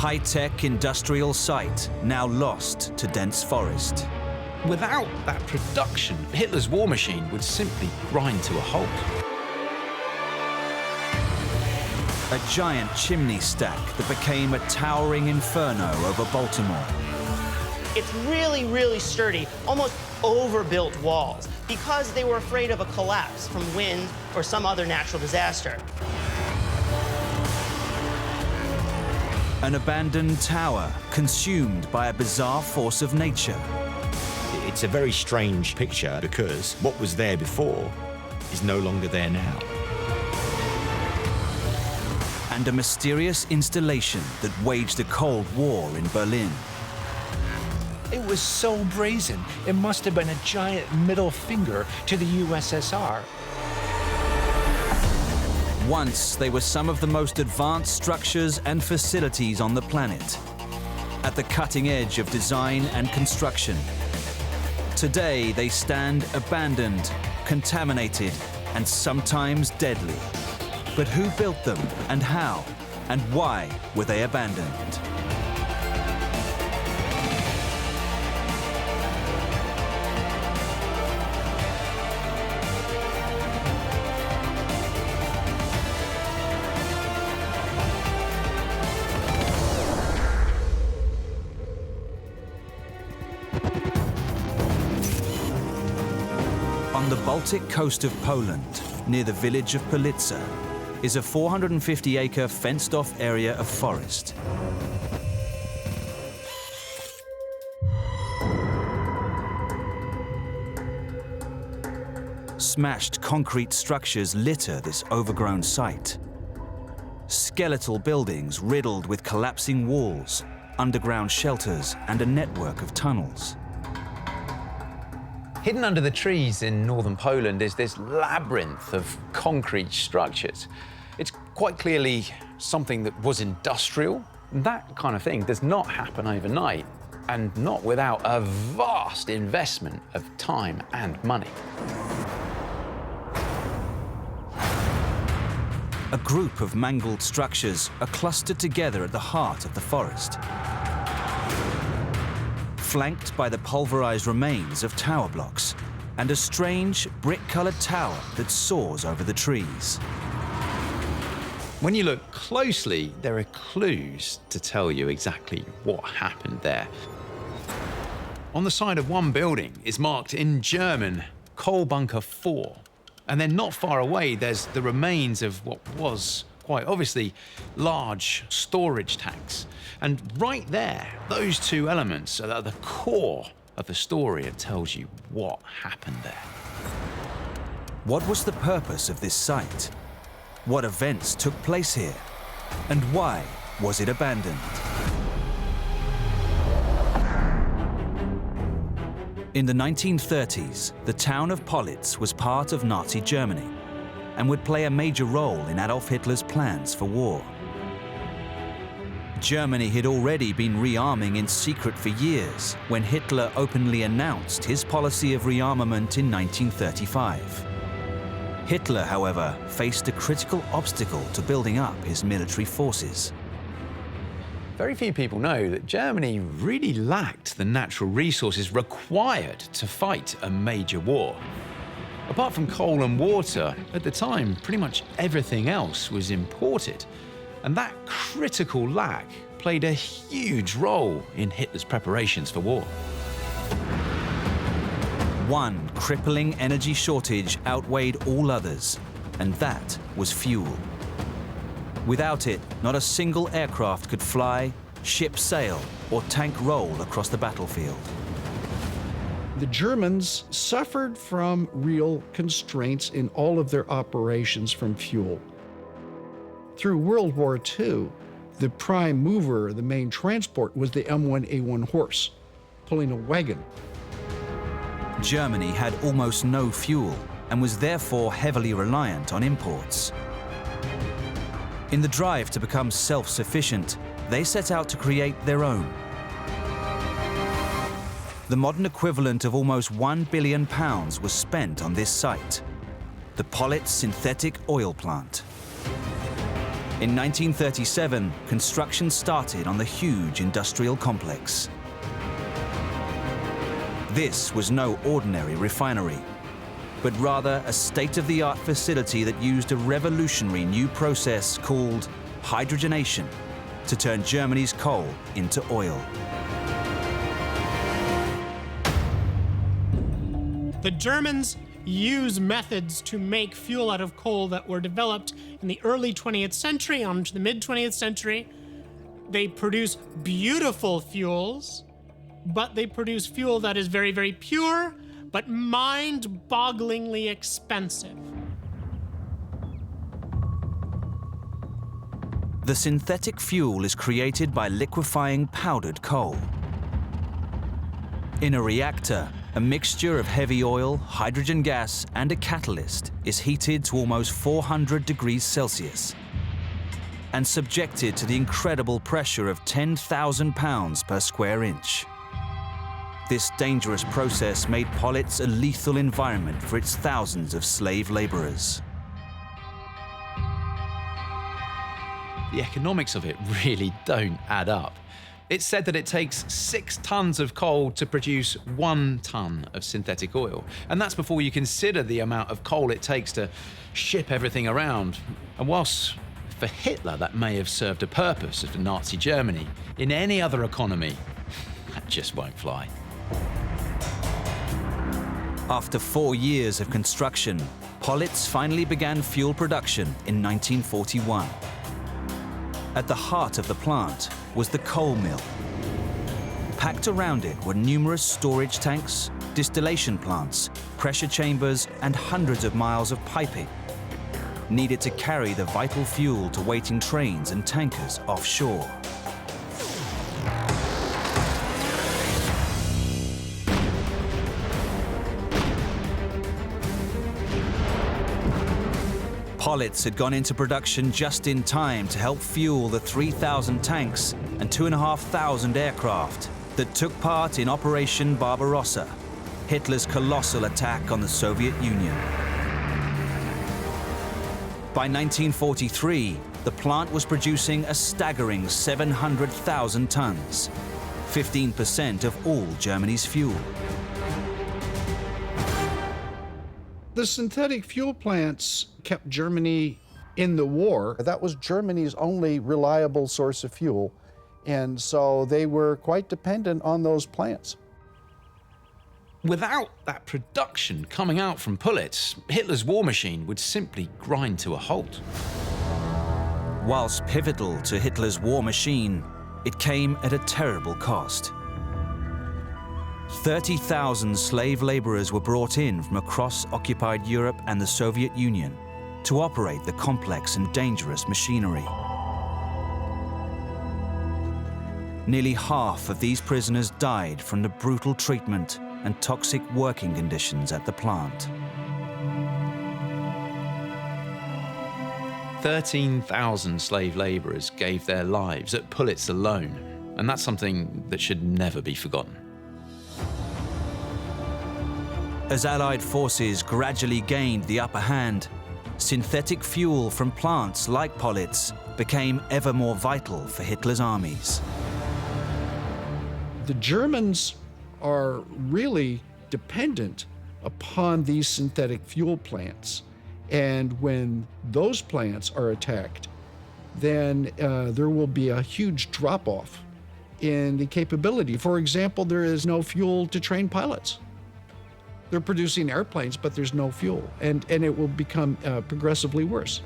high-tech industrial site now lost to dense forest. Without that production, Hitler's war machine would simply grind to a halt. A giant chimney stack that became a towering inferno over Baltimore. It's really, really sturdy, almost overbuilt walls, because they were afraid of a collapse from wind or some other natural disaster. An abandoned tower consumed by a bizarre force of nature. It's a very strange picture because what was there before is no longer there now. And a mysterious installation that waged a Cold War in Berlin. It was so brazen, it must have been a giant middle finger to the USSR. Once, they were some of the most advanced structures and facilities on the planet, at the cutting edge of design and construction. Today, they stand abandoned, contaminated, and sometimes deadly. But who built them, and how, and why were they abandoned? On the Baltic coast of Poland, near the village of Politz, is a 450-acre fenced-off area of forest. Smashed concrete structures litter this overgrown site. Skeletal buildings riddled with collapsing walls, underground shelters, and a network of tunnels. Hidden under the trees in northern Poland is this labyrinth of concrete structures. It's quite clearly something that was industrial. That kind of thing does not happen overnight, and not without a vast investment of time and money. A group of mangled structures are clustered together at the heart of the forest, flanked by the pulverized remains of tower blocks and a strange brick-colored tower that soars over the trees. When you look closely, there are clues to tell you exactly what happened there. On the side of one building is marked in German, Coal Bunker 4. And then not far away, there's the remains of what was, quite obviously, large storage tanks. And right there, those two elements are at the core of the story and tells you what happened there. What was the purpose of this site? What events took place here? And why was it abandoned? In the 1930s, the town of Politz was part of Nazi Germany and would play a major role in Adolf Hitler's plans for war. Germany had already been rearming in secret for years when Hitler openly announced his policy of rearmament in 1935. Hitler, however, faced a critical obstacle to building up his military forces. Very few people know that Germany really lacked the natural resources required to fight a major war. Apart from coal and water, at the time, pretty much everything else was imported. And that critical lack played a huge role in Hitler's preparations for war. One crippling energy shortage outweighed all others, and that was fuel. Without it, not a single aircraft could fly, ship sail, or tank roll across the battlefield. The Germans suffered from real constraints in all of their operations from fuel. Through World War II, the prime mover, the main transport, was the M1A1 horse, pulling a wagon. Germany had almost no fuel and was therefore heavily reliant on imports. In the drive to become self-sufficient, they set out to create their own. The modern equivalent of almost £1 billion was spent on this site, the Politz synthetic oil plant. In 1937, construction started on the huge industrial complex. This was no ordinary refinery, but rather a state-of-the-art facility that used a revolutionary new process called hydrogenation to turn Germany's coal into oil. The Germans use methods to make fuel out of coal that were developed in the early 20th century on to the mid 20th century. They produce beautiful fuels, but they produce fuel that is very, very pure, but mind-bogglingly expensive. The synthetic fuel is created by liquefying powdered coal. In a reactor, a mixture of heavy oil, hydrogen gas, and a catalyst is heated to almost 400 degrees Celsius and subjected to the incredible pressure of 10,000 pounds per square inch. This dangerous process made Politz a lethal environment for its thousands of slave laborers. The economics of it really don't add up. It's said that it takes 6 tons of coal to produce 1 ton of synthetic oil. And that's before you consider the amount of coal it takes to ship everything around. And whilst for Hitler that may have served a purpose for Nazi Germany, in any other economy, that just won't fly. After 4 years of construction, Politz finally began fuel production in 1941. At the heart of the plant was the coal mill. Packed around it were numerous storage tanks, distillation plants, pressure chambers, and hundreds of miles of piping needed to carry the vital fuel to waiting trains and tankers offshore. Politz had gone into production just in time to help fuel the 3,000 tanks and 2,500 aircraft that took part in Operation Barbarossa, Hitler's colossal attack on the Soviet Union. By 1943, the plant was producing a staggering 700,000 tons, 15% of all Germany's fuel. The synthetic fuel plants kept Germany in the war. That was Germany's only reliable source of fuel, and so they were quite dependent on those plants. Without that production coming out from Politz, Hitler's war machine would simply grind to a halt. Whilst pivotal to Hitler's war machine, it came at a terrible cost. 30,000 slave laborers were brought in from across occupied Europe and the Soviet Union to operate the complex and dangerous machinery. Nearly half of these prisoners died from the brutal treatment and toxic working conditions at the plant. 13,000 slave laborers gave their lives at Politz alone, and that's something that should never be forgotten. As Allied forces gradually gained the upper hand, synthetic fuel from plants like Politz became ever more vital for Hitler's armies. The Germans are really dependent upon these synthetic fuel plants. And when those plants are attacked, then there will be a huge drop-off in the capability. For example, there is no fuel to train pilots. They're producing airplanes, but there's no fuel, and it will become progressively worse.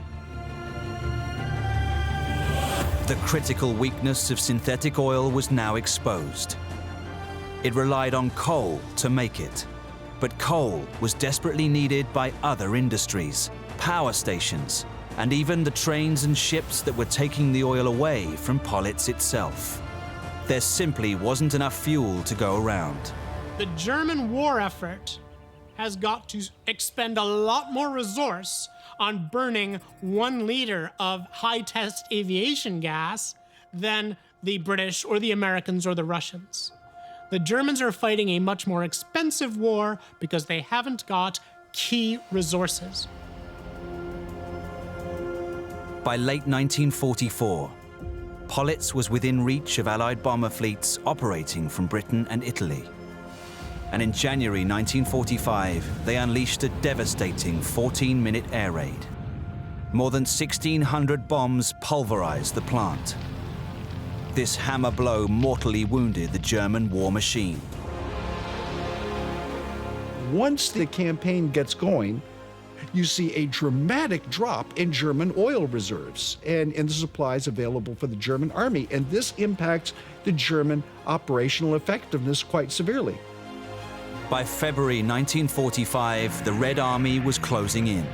The critical weakness of synthetic oil was now exposed. It relied on coal to make it, but coal was desperately needed by other industries, power stations, and even the trains and ships that were taking the oil away from Politz itself. There simply wasn't enough fuel to go around. The German war effort has got to expend a lot more resource on burning 1 liter of high-test aviation gas than the British or the Americans or the Russians. The Germans are fighting a much more expensive war because they haven't got key resources. By late 1944, Politz was within reach of Allied bomber fleets operating from Britain and Italy. And in January 1945, they unleashed a devastating 14-minute air raid. More than 1,600 bombs pulverized the plant. This hammer blow mortally wounded the German war machine. Once the campaign gets going, you see a dramatic drop in German oil reserves and in the supplies available for the German army. And this impacts the German operational effectiveness quite severely. By February 1945, the Red Army was closing in.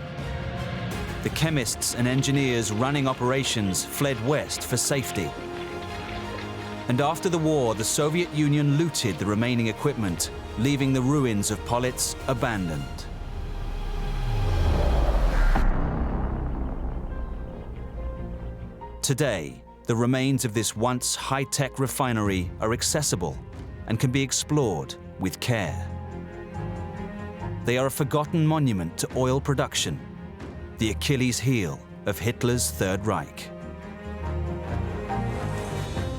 The chemists and engineers running operations fled west for safety. And after the war, the Soviet Union looted the remaining equipment, leaving the ruins of Politz abandoned. Today, the remains of this once high-tech refinery are accessible and can be explored with care. They are a forgotten monument to oil production, the Achilles heel of Hitler's Third Reich.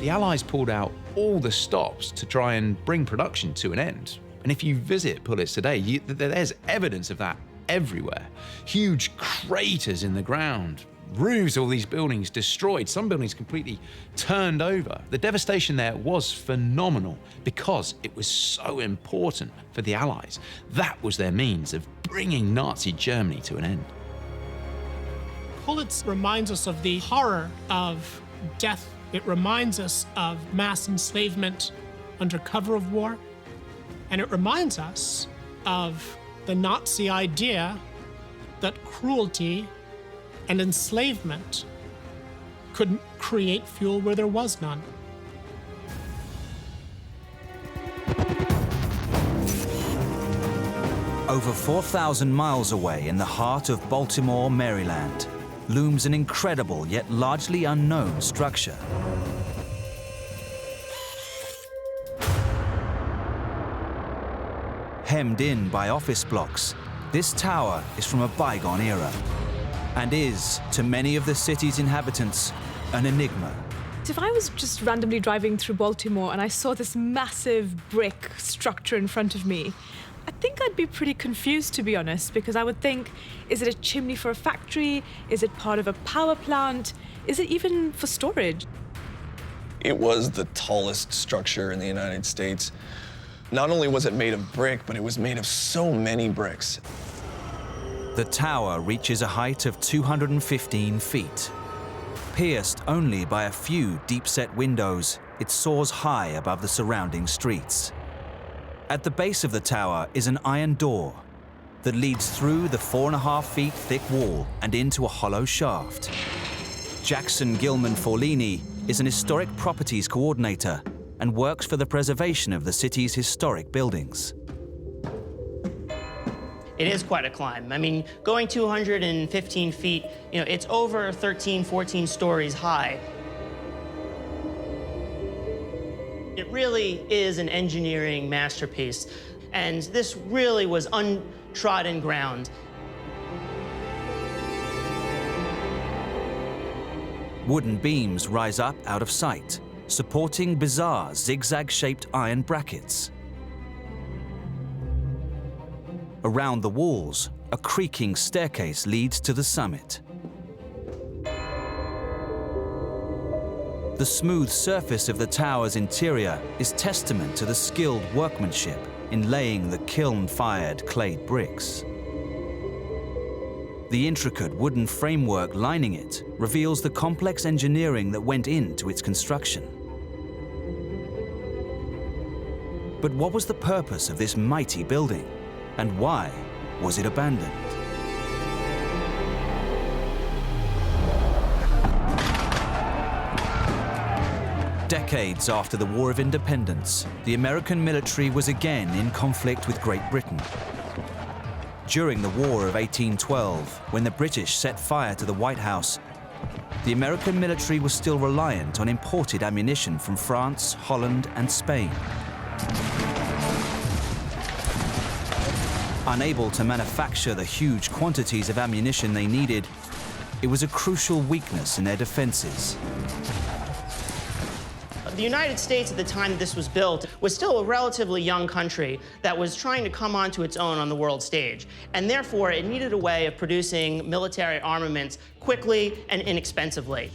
The Allies pulled out all the stops to try and bring production to an end. And if you visit Politz today, there's evidence of that everywhere. Huge craters in the ground, roofs of all these buildings destroyed, some buildings completely turned over. The devastation there was phenomenal because it was so important for the Allies. That was their means of bringing Nazi Germany to an end. Politz reminds us of the horror of death. It reminds us of mass enslavement under cover of war. And it reminds us of the Nazi idea that cruelty and enslavement could create fuel where there was none. Over 4,000 miles away in the heart of Baltimore, Maryland, looms an incredible yet largely unknown structure. Hemmed in by office blocks, this tower is from a bygone era and is, to many of the city's inhabitants, an enigma. If I was just randomly driving through Baltimore and I saw this massive brick structure in front of me, I think I'd be pretty confused, to be honest, because I would think, is it a chimney for a factory? Is it part of a power plant? Is it even for storage? It was the tallest structure in the United States. Not only was it made of brick, but it was made of so many bricks. The tower reaches a height of 215 feet. Pierced only by a few deep-set windows, it soars high above the surrounding streets. At the base of the tower is an iron door that leads through the 4.5 feet thick wall and into a hollow shaft. Jackson Gilman Forlini is an historic properties coordinator and works for the preservation of the city's historic buildings. It is quite a climb. I mean, going 215 feet, it's over 13, 14 stories high. It really is an engineering masterpiece, and this really was untrodden ground. Wooden beams rise up out of sight, supporting bizarre zigzag-shaped iron brackets. Around the walls, a creaking staircase leads to the summit. The smooth surface of the tower's interior is testament to the skilled workmanship in laying the kiln-fired clay bricks. The intricate wooden framework lining it reveals the complex engineering that went into its construction. But what was the purpose of this mighty building, and why was it abandoned? Decades after the War of Independence, the American military was again in conflict with Great Britain. During the War of 1812, when the British set fire to the White House, the American military was still reliant on imported ammunition from France, Holland, and Spain. Unable to manufacture the huge quantities of ammunition they needed, it was a crucial weakness in their defenses. The United States, at the time that this was built, was still a relatively young country that was trying to come onto its own on the world stage. And therefore, it needed a way of producing military armaments quickly and inexpensively.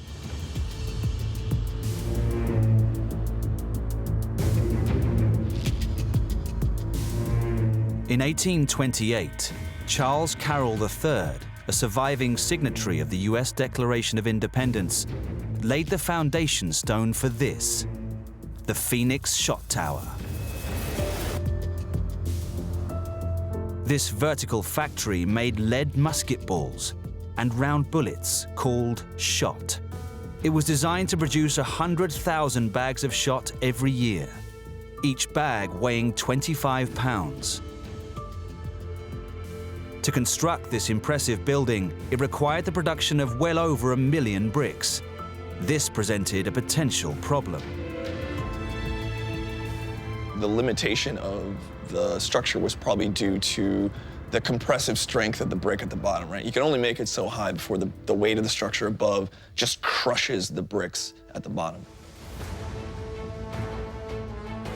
In 1828, Charles Carroll III, a surviving signatory of the US Declaration of Independence, laid the foundation stone for this, the Phoenix Shot Tower. This vertical factory made lead musket balls and round bullets called shot. It was designed to produce 100,000 bags of shot every year, each bag weighing 25 pounds. To construct this impressive building, it required the production of well over 1 million bricks. This presented a potential problem. The limitation of the structure was probably due to the compressive strength of the brick at the bottom, right? You can only make it so high before the weight of the structure above just crushes the bricks at the bottom.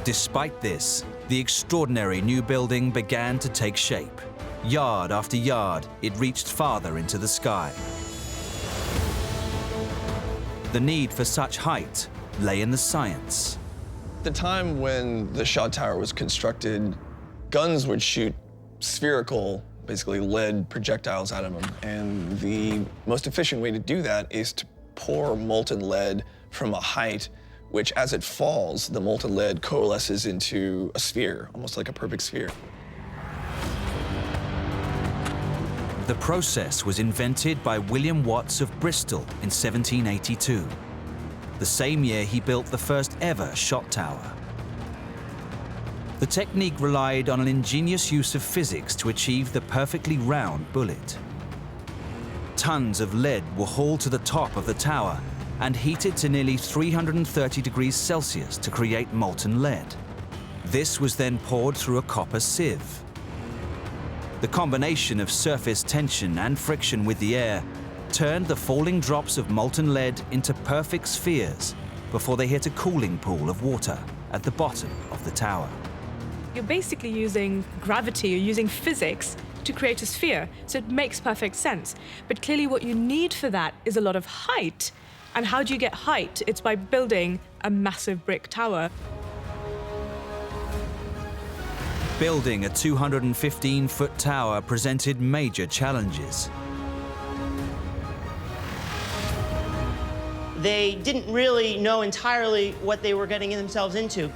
Despite this, the extraordinary new building began to take shape. Yard after yard, it reached farther into the sky. The need for such height lay in the science. At the time when the shot tower was constructed, guns would shoot spherical, basically lead projectiles out of them. And the most efficient way to do that is to pour molten lead from a height, which as it falls, the molten lead coalesces into a sphere, almost like a perfect sphere. The process was invented by William Watts of Bristol in 1782. The same year he built the first ever shot tower. The technique relied on an ingenious use of physics to achieve the perfectly round bullet. Tons of lead were hauled to the top of the tower and heated to nearly 330 degrees Celsius to create molten lead. This was then poured through a copper sieve. The combination of surface tension and friction with the air turned the falling drops of molten lead into perfect spheres before they hit a cooling pool of water at the bottom of the tower. You're basically using gravity, you're using physics to create a sphere, so it makes perfect sense. But clearly what you need for that is a lot of height. And how do you get height? It's by building a massive brick tower. Building a 215-foot tower presented major challenges. They didn't really know entirely what they were getting themselves into.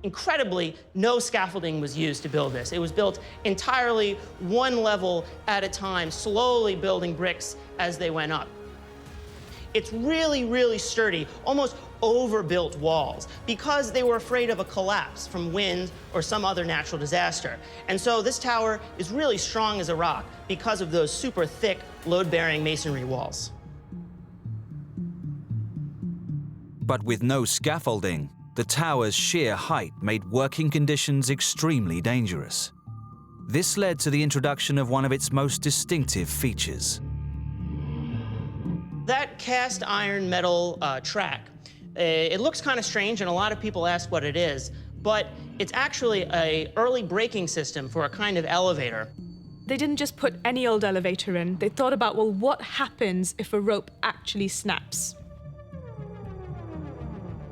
Incredibly, no scaffolding was used to build this. It was built entirely one level at a time, slowly building bricks as they went up. It's really, really sturdy, almost overbuilt walls, because they were afraid of a collapse from wind or some other natural disaster. And so this tower is really strong as a rock because of those super thick, load-bearing masonry walls. But with no scaffolding, the tower's sheer height made working conditions extremely dangerous. This led to the introduction of one of its most distinctive features. That cast iron metal track, it looks kind of strange, and a lot of people ask what it is, but it's actually an early braking system for a kind of elevator. They didn't just put any old elevator in. They thought about, well, what happens if a rope actually snaps?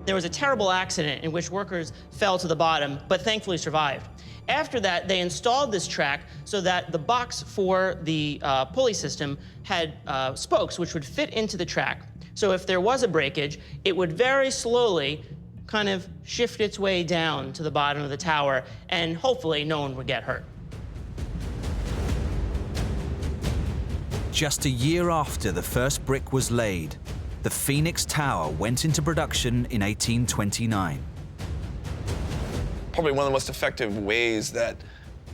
There was a terrible accident in which workers fell to the bottom, but thankfully survived. After that, they installed this track so that the box for the pulley system had spokes which would fit into the track. So if there was a breakage, it would very slowly kind of shift its way down to the bottom of the tower, and hopefully no one would get hurt. Just a year after the first brick was laid, the Phoenix Tower went into production in 1829. Probably one of the most effective ways that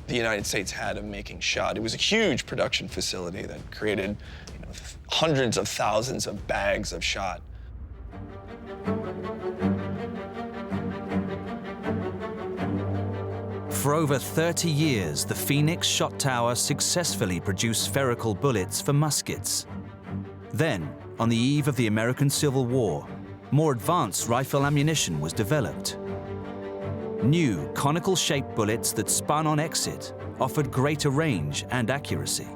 the United States had of making shot. It was a huge production facility that created hundreds of thousands of bags of shot. For over 30 years, the Phoenix shot tower successfully produced spherical bullets for muskets. Then, on the eve of the American Civil War, more advanced rifle ammunition was developed. New conical-shaped bullets that spun on exit offered greater range and accuracy.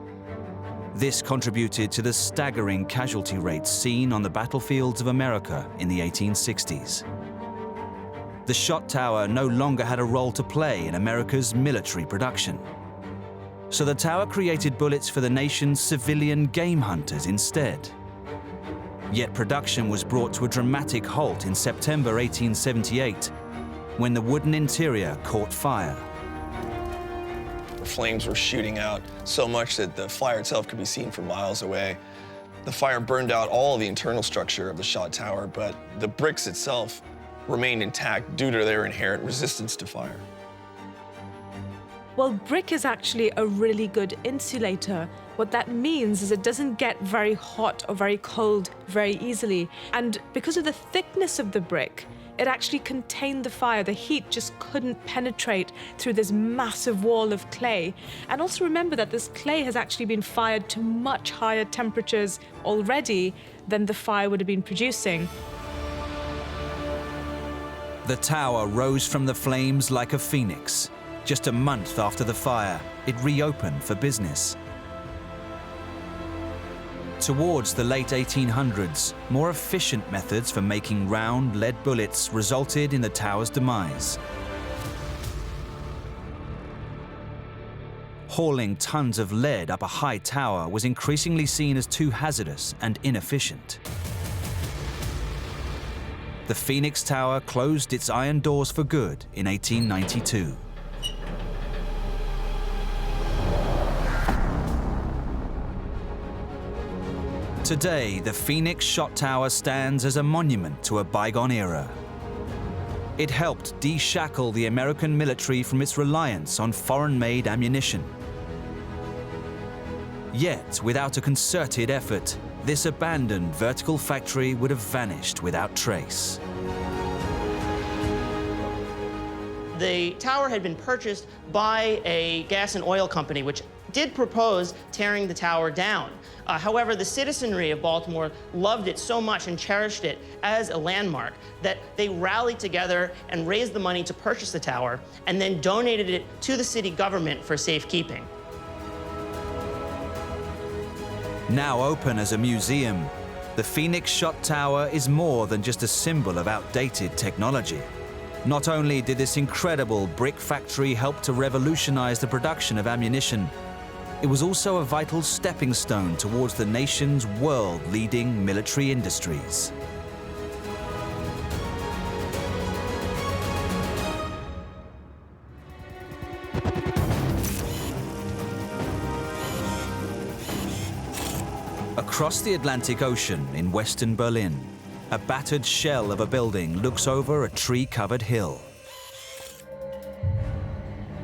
This contributed to the staggering casualty rates seen on the battlefields of America in the 1860s. The shot tower no longer had a role to play in America's military production. So the tower created bullets for the nation's civilian game hunters instead. Yet production was brought to a dramatic halt in September 1878, when the wooden interior caught fire. The flames were shooting out so much that the fire itself could be seen from miles away. The fire burned out all the internal structure of the shot tower, but the bricks itself remained intact due to their inherent resistance to fire. Well, brick is actually a really good insulator. What that means is it doesn't get very hot or very cold very easily. And because of the thickness of the brick, it actually contained the fire. The heat just couldn't penetrate through this massive wall of clay. And also remember that this clay has actually been fired to much higher temperatures already than the fire would have been producing. The tower rose from the flames like a phoenix. Just a month after the fire, it reopened for business. Towards the late 1800s, more efficient methods for making round lead bullets resulted in the tower's demise. Hauling tons of lead up a high tower was increasingly seen as too hazardous and inefficient. The Phoenix Tower closed its iron doors for good in 1892. Today, the Phoenix Shot Tower stands as a monument to a bygone era. It helped de-shackle the American military from its reliance on foreign-made ammunition. Yet, without a concerted effort, this abandoned vertical factory would have vanished without trace. The tower had been purchased by a gas and oil company, which did propose tearing the tower down. However, the citizenry of Baltimore loved it so much and cherished it as a landmark that they rallied together and raised the money to purchase the tower and then donated it to the city government for safekeeping. Now open as a museum, the Phoenix Shot Tower is more than just a symbol of outdated technology. Not only did this incredible brick factory help to revolutionize the production of ammunition, it was also a vital stepping stone towards the nation's world-leading military industries. Across the Atlantic Ocean in western Berlin, a battered shell of a building looks over a tree-covered hill.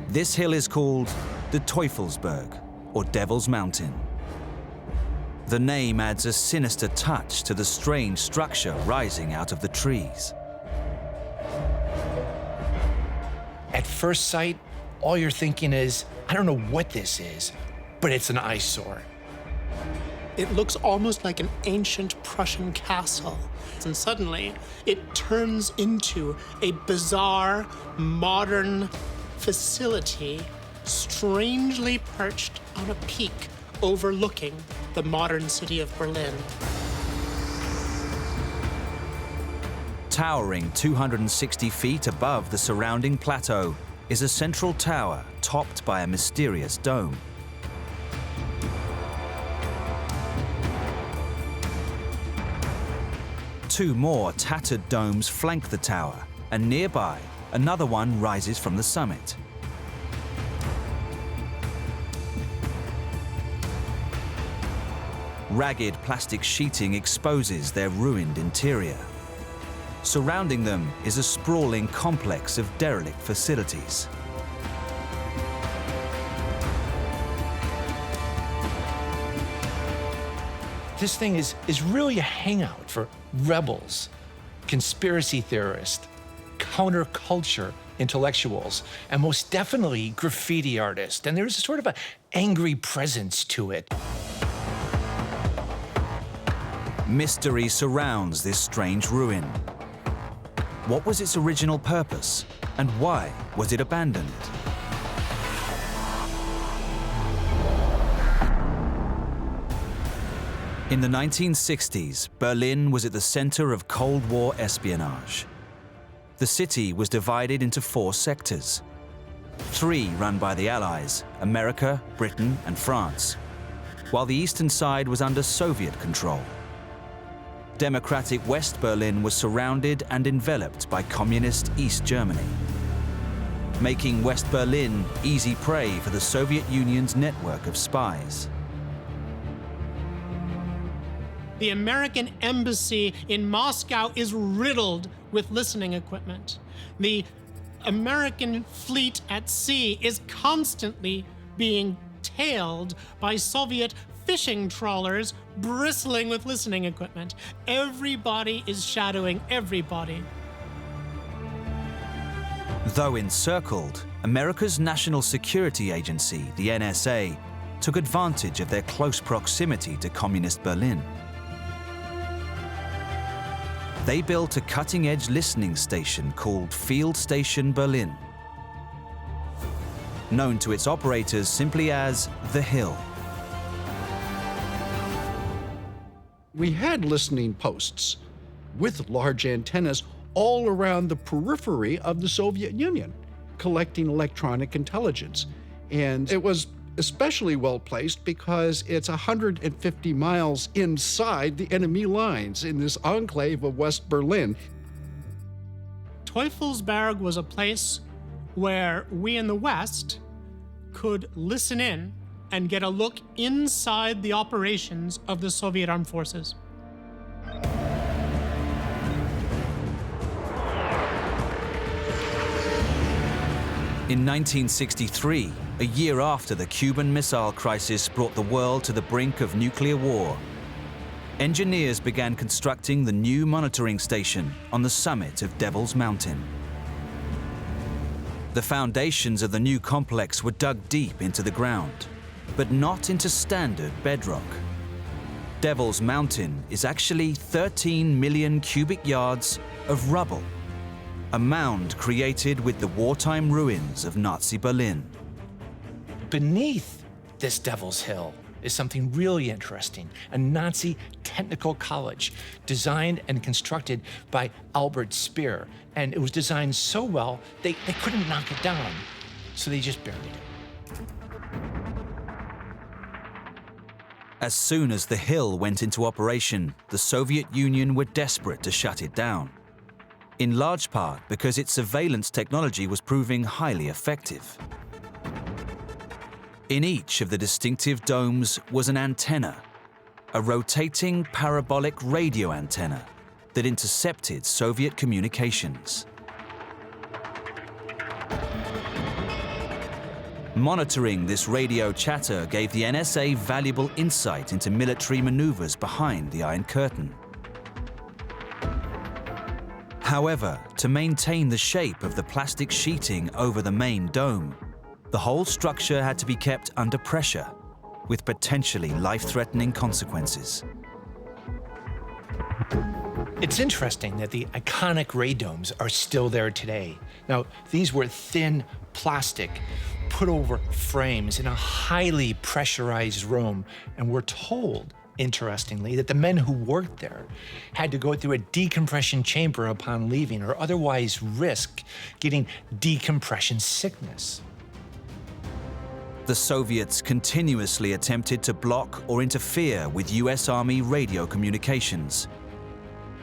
This hill is called the Teufelsberg, or Devil's Mountain. The name adds a sinister touch to the strange structure rising out of the trees. At first sight, all you're thinking is, I don't know what this is, but it's an eyesore. It looks almost like an ancient Prussian castle. And suddenly, it turns into a bizarre, modern facility strangely perched on a peak overlooking the modern city of Berlin. Towering 260 feet above the surrounding plateau is a central tower topped by a mysterious dome. Two more tattered domes flank the tower, and nearby, another one rises from the summit. Ragged plastic sheeting exposes their ruined interior. Surrounding them is a sprawling complex of derelict facilities. This thing is really a hangout for rebels, conspiracy theorists, counterculture, intellectuals, and most definitely graffiti artists. And there's sort of an angry presence to it. Mystery surrounds this strange ruin. What was its original purpose, and why was it abandoned? In the 1960s, Berlin was at the center of Cold War espionage. The city was divided into 4 sectors. 3 run by the Allies, America, Britain, and France, while the eastern side was under Soviet control. Democratic West Berlin was surrounded and enveloped by communist East Germany, making West Berlin easy prey for the Soviet Union's network of spies. The American embassy in Moscow is riddled with listening equipment. The American fleet at sea is constantly being tailed by Soviet fishing trawlers bristling with listening equipment. Everybody is shadowing everybody. Though encircled, America's National Security Agency, the NSA, took advantage of their close proximity to communist Berlin. They built a cutting-edge listening station called Field Station Berlin, known to its operators simply as The Hill. We had listening posts with large antennas all around the periphery of the Soviet Union, collecting electronic intelligence. And it was especially well placed because it's 150 miles inside the enemy lines in this enclave of West Berlin. Teufelsberg was a place where we in the West could listen in and get a look inside the operations of the Soviet armed forces. In 1963, a year after the Cuban Missile Crisis brought the world to the brink of nuclear war, engineers began constructing the new monitoring station on the summit of Devil's Mountain. The foundations of the new complex were dug deep into the ground, but not into standard bedrock. Devil's Mountain is actually 13 million cubic yards of rubble, a mound created with the wartime ruins of Nazi Berlin. Beneath this Devil's Hill is something really interesting, a Nazi technical college designed and constructed by Albert Speer. And it was designed so well, they couldn't knock it down, so they just buried it. As soon as the Hill went into operation, the Soviet Union were desperate to shut it down, in large part because its surveillance technology was proving highly effective. In each of the distinctive domes was an antenna, a rotating parabolic radio antenna that intercepted Soviet communications. Monitoring this radio chatter gave the NSA valuable insight into military maneuvers behind the Iron Curtain. However, to maintain the shape of the plastic sheeting over the main dome, the whole structure had to be kept under pressure, with potentially life-threatening consequences. It's interesting that the iconic radomes are still there today. Now, these were thin plastic put over frames in a highly pressurized room, and we're told, interestingly, that the men who worked there had to go through a decompression chamber upon leaving, or otherwise risk getting decompression sickness. The Soviets continuously attempted to block or interfere with US Army radio communications.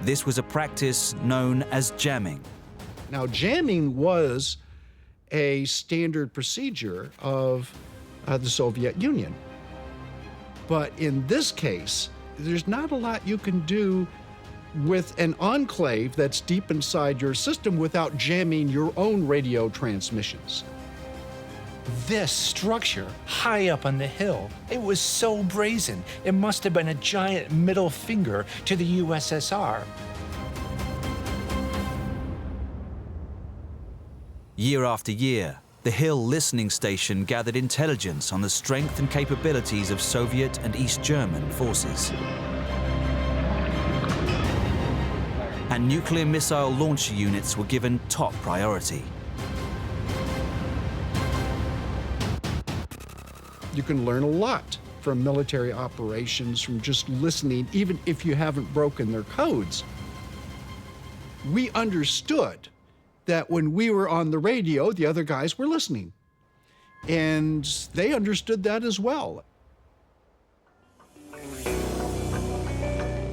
This was a practice known as jamming. Now, jamming was a standard procedure of the Soviet Union. But in this case, there's not a lot you can do with an enclave that's deep inside your system without jamming your own radio transmissions. This structure, high up on the hill, it was so brazen, it must have been a giant middle finger to the USSR. Year after year, the Hill listening station gathered intelligence on the strength and capabilities of Soviet and East German forces. And nuclear missile launcher units were given top priority. You can learn a lot from military operations from just listening, even if you haven't broken their codes. We understood that when we were on the radio, the other guys were listening. And they understood that as well.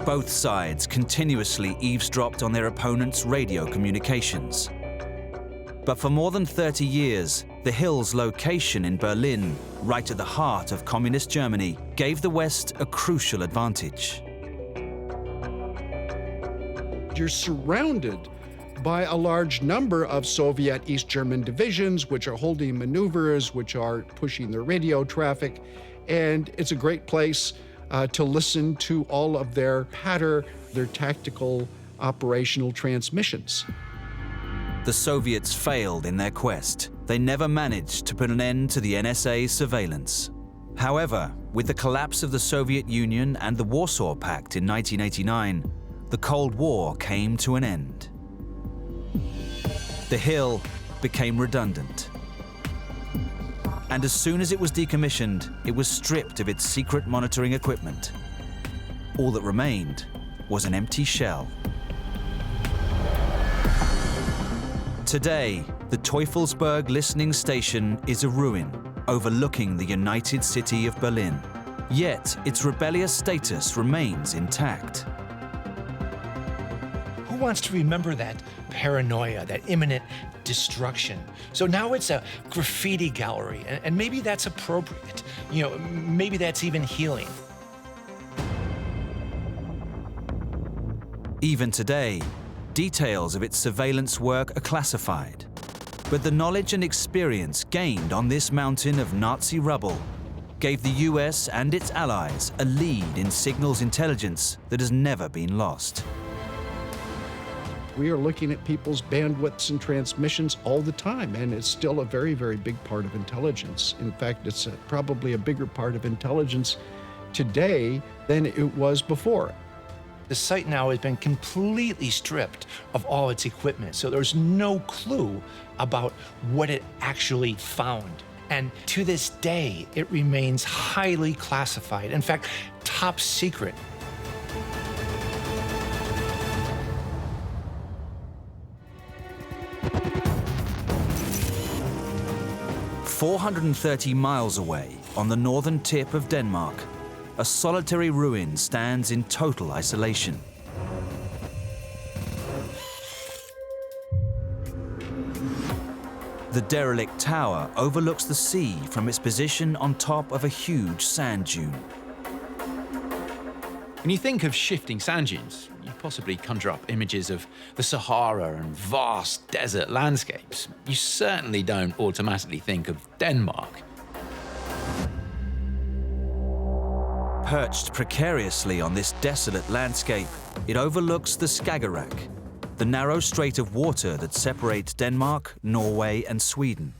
Both sides continuously eavesdropped on their opponents' radio communications. But for more than 30 years, the Hill's location in Berlin, right at the heart of communist Germany, gave the West a crucial advantage. You're surrounded by a large number of Soviet East German divisions, which are holding maneuvers, which are pushing their radio traffic, and it's a great place to listen to all of their patter, their tactical operational transmissions. The Soviets failed in their quest. They never managed to put an end to the NSA's surveillance. However, with the collapse of the Soviet Union and the Warsaw Pact in 1989, the Cold War came to an end. The Hill became redundant. And as soon as it was decommissioned, it was stripped of its secret monitoring equipment. All that remained was an empty shell. Today, the Teufelsberg listening station is a ruin overlooking the united city of Berlin. Yet, its rebellious status remains intact. Who wants to remember that paranoia, that imminent destruction? So now it's a graffiti gallery, and maybe that's appropriate. You know, maybe that's even healing. Even today, details of its surveillance work are classified. But the knowledge and experience gained on this mountain of Nazi rubble gave the US and its allies a lead in signals intelligence that has never been lost. We are looking at people's bandwidths and transmissions all the time, and it's still a very, very big part of intelligence. In fact, it's probably a bigger part of intelligence today than it was before. The site now has been completely stripped of all its equipment, so there's no clue about what it actually found. And to this day, it remains highly classified. In fact, top secret. "430 miles away, on the northern tip of Denmark, a solitary ruin stands in total isolation. The derelict tower overlooks the sea from its position on top of a huge sand dune. When you think of shifting sand dunes, you possibly conjure up images of the Sahara and vast desert landscapes. You certainly don't automatically think of Denmark. Perched precariously on this desolate landscape, it overlooks the Skagerrak, the narrow strait of water that separates Denmark, Norway, and Sweden.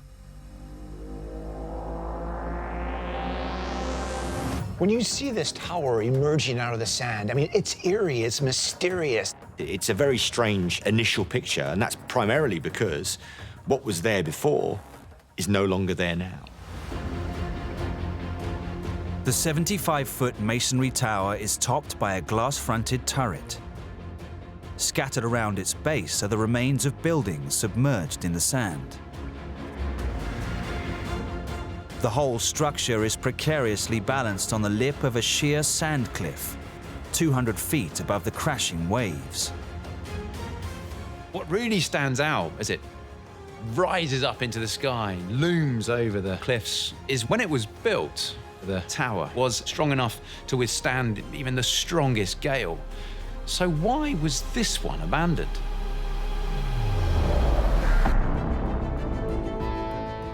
When you see this tower emerging out of the sand, I mean, it's eerie, it's mysterious. It's a very strange initial picture, and that's primarily because what was there before is no longer there now. The 75-foot masonry tower is topped by a glass-fronted turret. Scattered around its base are the remains of buildings submerged in the sand. The whole structure is precariously balanced on the lip of a sheer sand cliff, 200 feet above the crashing waves. What really stands out as it rises up into the sky, looms over the cliffs, is when it was built, the tower was strong enough to withstand even the strongest gale. So why was this one abandoned?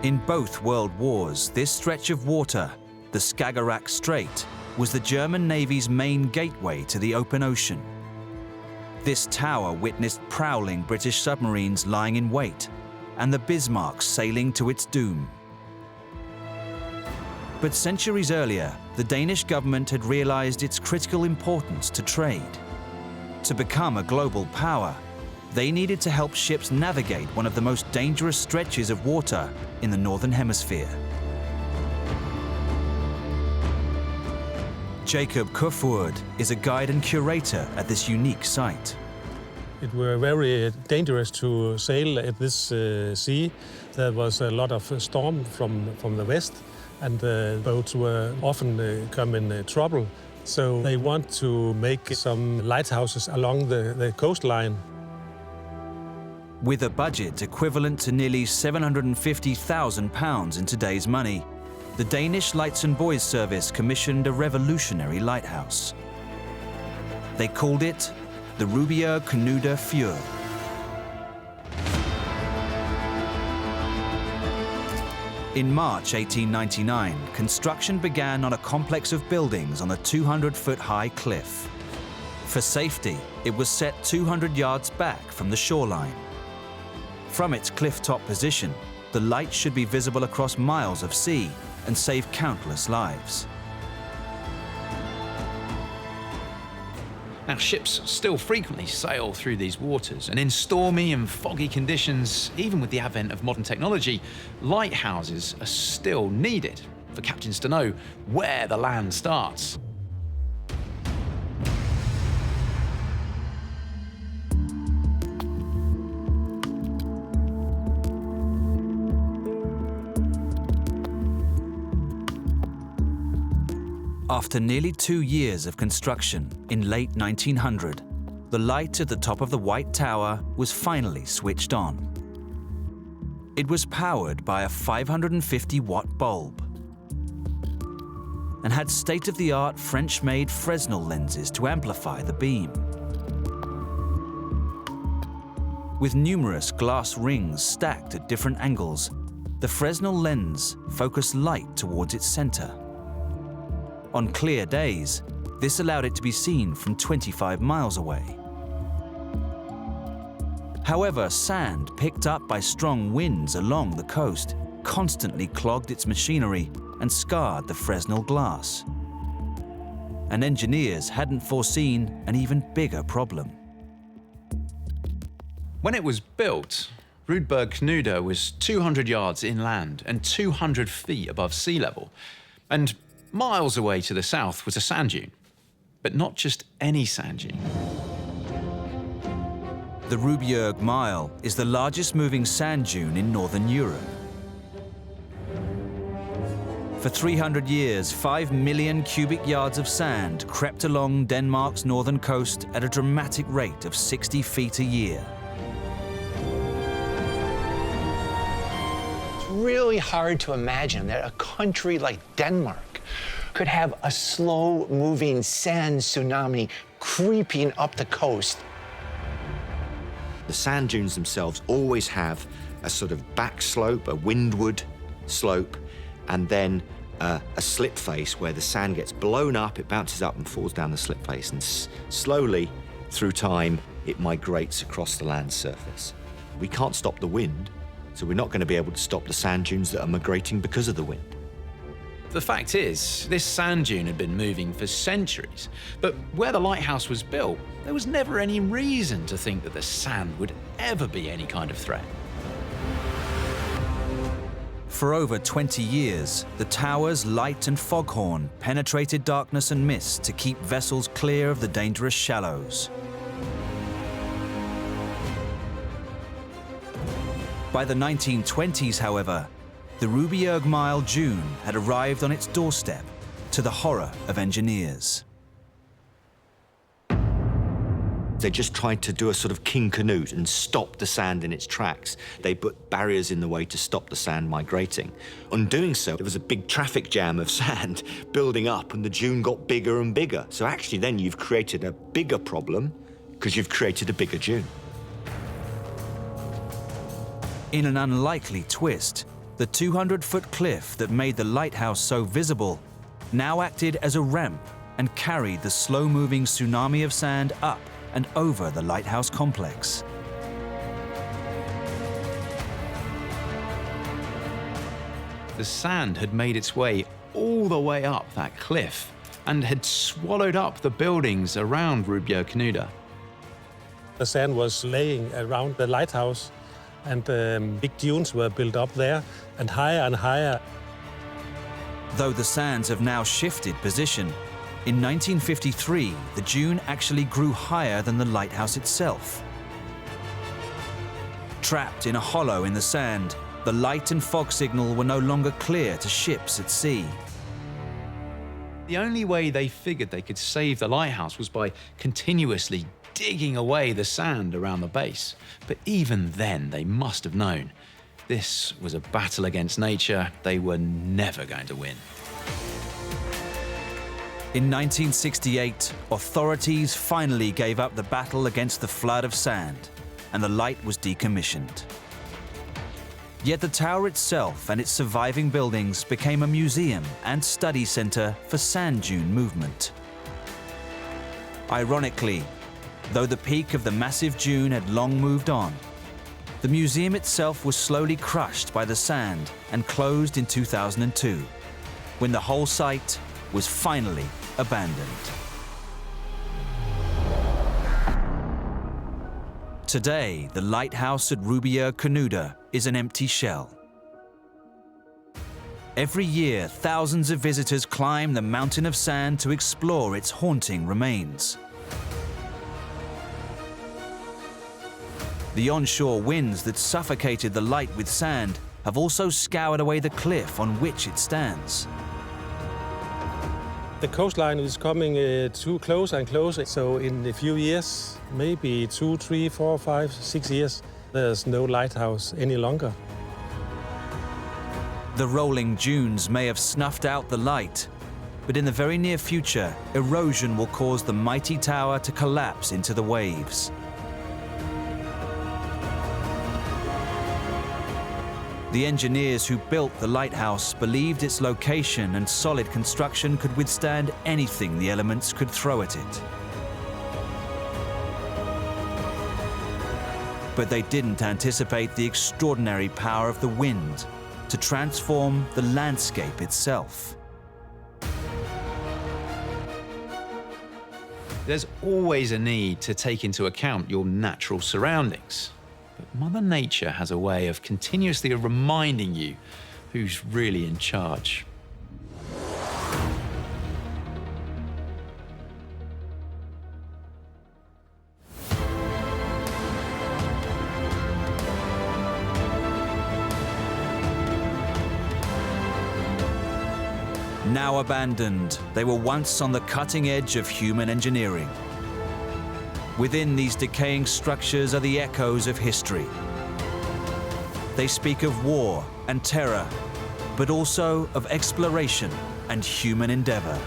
In both world wars, this stretch of water, the Skagerrak Strait, was the German Navy's main gateway to the open ocean. This tower witnessed prowling British submarines lying in wait, and the Bismarck sailing to its doom. But centuries earlier, the Danish government had realized its critical importance to trade. To become a global power, they needed to help ships navigate one of the most dangerous stretches of water in the Northern Hemisphere. Jacob Kofod is a guide and curator at this unique site. It were very dangerous to sail at this sea. There was a lot of storm from the west, and the boats were often come in trouble. So they want to make some lighthouses along the coastline. With a budget equivalent to nearly £750,000 in today's money, the Danish Lights and Buoys Service commissioned a revolutionary lighthouse. They called it the Rubjerg Knude Fyr. In March 1899, construction began on a complex of buildings on a 200-foot-high cliff. For safety, it was set 200 yards back from the shoreline. From its cliff-top position, the light should be visible across miles of sea and save countless lives. Now, ships still frequently sail through these waters, and in stormy and foggy conditions, even with the advent of modern technology, lighthouses are still needed for captains to know where the land starts. After nearly 2 years of construction in late 1900, the light at the top of the White Tower was finally switched on. It was powered by a 550-watt bulb and had state-of-the-art French-made Fresnel lenses to amplify the beam. With numerous glass rings stacked at different angles, the Fresnel lens focused light towards its center. On clear days, this allowed it to be seen from 25 miles away. However, sand picked up by strong winds along the coast constantly clogged its machinery and scarred the Fresnel glass. And engineers hadn't foreseen an even bigger problem. When it was built, Rubjerg Knude was 200 yards inland and 200 feet above sea level. And miles away to the south was a sand dune, but not just any sand dune. The Rubjerg Mile is the largest moving sand dune in Northern Europe. For 300 years, 5 million cubic yards of sand crept along Denmark's northern coast at a dramatic rate of 60 feet a year. It's really hard to imagine that a country like Denmark could have a slow-moving sand tsunami creeping up the coast. The sand dunes themselves always have a sort of back slope, a windward slope, and then a slip face where the sand gets blown up, it bounces up and falls down the slip face, and slowly, through time, it migrates across the land surface. We can't stop the wind, so we're not going to be able to stop the sand dunes that are migrating because of the wind. The fact is, this sand dune had been moving for centuries, but where the lighthouse was built, there was never any reason to think that the sand would ever be any kind of threat. For over 20 years, the tower's light and foghorn penetrated darkness and mist to keep vessels clear of the dangerous shallows. By the 1920s, however, the Rubjerg Mile dune had arrived on its doorstep, to the horror of engineers. They just tried to do a sort of King Canute and stop the sand in its tracks. They put barriers in the way to stop the sand migrating. On doing so, there was a big traffic jam of sand building up, and the dune got bigger and bigger. So actually then you've created a bigger problem because you've created a bigger dune. In an unlikely twist, the 200-foot cliff that made the lighthouse so visible now acted as a ramp and carried the slow-moving tsunami of sand up and over the lighthouse complex. the sand had made its way all the way up that cliff and had swallowed up the buildings around Rubjerg Knude. The sand was laying around the lighthouse, and big dunes were built up there, and higher. Though the sands have now shifted position, in 1953, the dune actually grew higher than the lighthouse itself. Trapped in a hollow in the sand, the light and fog signal were no longer clear to ships at sea. The only way they figured they could save the lighthouse was by continuously digging away the sand around the base. But even then, they must have known this was a battle against nature they were never going to win. In 1968, authorities finally gave up the battle against the flood of sand, and the light was decommissioned. Yet the tower itself and its surviving buildings became a museum and study center for sand dune movement. Ironically, though the peak of the massive dune had long moved on, the museum itself was slowly crushed by the sand and closed in 2002, when the whole site was finally abandoned. Today, the lighthouse at Rubjerg Knude is an empty shell. Every year, thousands of visitors climb the mountain of sand to explore its haunting remains. The onshore winds that suffocated the light with sand have also scoured away the cliff on which it stands. The coastline is coming too close and closer, so in a few years, maybe 2, 3, 4, 5, 6 years, there's no lighthouse any longer. The rolling dunes may have snuffed out the light, but in the very near future, erosion will cause the mighty tower to collapse into the waves. The engineers who built the lighthouse believed its location and solid construction could withstand anything the elements could throw at it. But they didn't anticipate the extraordinary power of the wind to transform the landscape itself. There's always a need to take into account your natural surroundings. But Mother Nature has a way of continuously reminding you who's really in charge. Now abandoned, they were once on the cutting edge of human engineering. Within these decaying structures are the echoes of history. They speak of war and terror, but also of exploration and human endeavor.